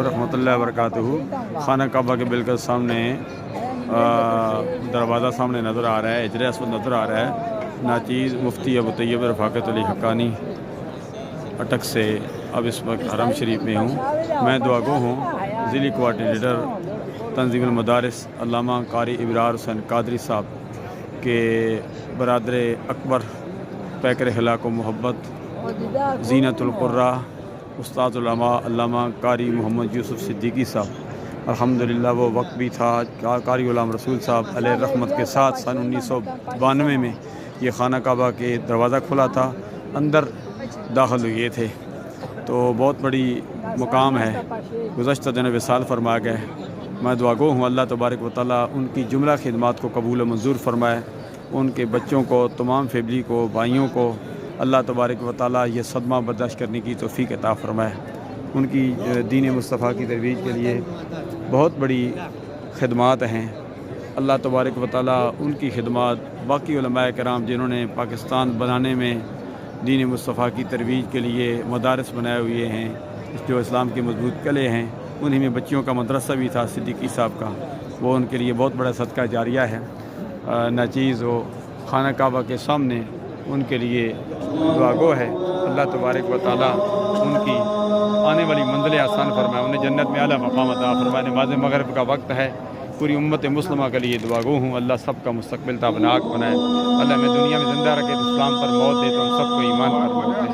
रहमतुल्लाहि व बरकातहू। खाना काबा के बिल्कुल सामने दरवाज़ा सामने नज़र आ रहा है, हिजर अस्वद नज़र आ रहा है। नाचीज़ मुफ्ती अबू तैयब रफ़ाकत अली हक्कानी अटक से अब इस वक्त हरम शरीफ में हूँ। मैं दुआगो हूँ ज़िली कोऑर्डिनेटर तंज़ीमुल मदारिस अल्लामा कारी इबरार हुसैन कादरी साहब के बरादर अकबर पैकर खिलाक व मोहब्बत ज़ीनतुल क़ुर्रा उस्ताद उलमा अल्लामा कारी मोहम्मद यूसुफ सिद्दीकी साहब। अल्हम्दुलिल्लाह वो वक्त भी था कारी गुलाम रसूल साहब अलैहि रहमत के साथ सन 1992 में ये खाना काबा के दरवाज़ा खुला था, अंदर दाखिल हुए थे। तो बहुत बड़ी मुकाम है, गुज़श्ता दिन विसाल फरमा गए। मैं दुआगो हूँ अल्लाह तबारक व तआला उनकी जुमला खिदमात को कबूल मंजूर फरमाए, उनके बच्चों को, तमाम फैमिली को, भाइयों को अल्लाह तबारक व तआला ये सदमा बर्दाश्त करने की तौफीक अता फरमाए। उनकी दीन मुस्तफ़ा की तरवीज के लिए बहुत बड़ी खिदमात हैं। अल्लाह तबारक व तआला उनकी खिदमात बाकी उलमाए किराम जिन्होंने पाकिस्तान बनाने में दीन मुस्तफ़ा की तरवीज के लिए मदारस बनाए हुए हैं, जो इस्लाम के मजबूत कले हैं, उन्हीं में बच्चियों का मदरसा भी था सिद्दीकी साहब का, वो उनके लिए बहुत बड़ा सदका जारिया है। नाचीज़ व खाना काबा के सामने उनके लिए दुआगो है। अल्लाह तबारक व तआला उनकी आने वाली मंजिलें आसान फरमाए, उन्हें जन्नत में आला मकाम अता फरमाए। नमाज़ मगरिब का वक्त है, पूरी उम्मत मुस्लिमा के लिए दुआगो हूँ अल्लाह सबका मुस्तकबिल ताबनाक बनाए। अल्लाह में दुनिया में ज़िंदा रखे तो इस्लाम पर मौत दे तो हम सबको ईमान पर मौत दे।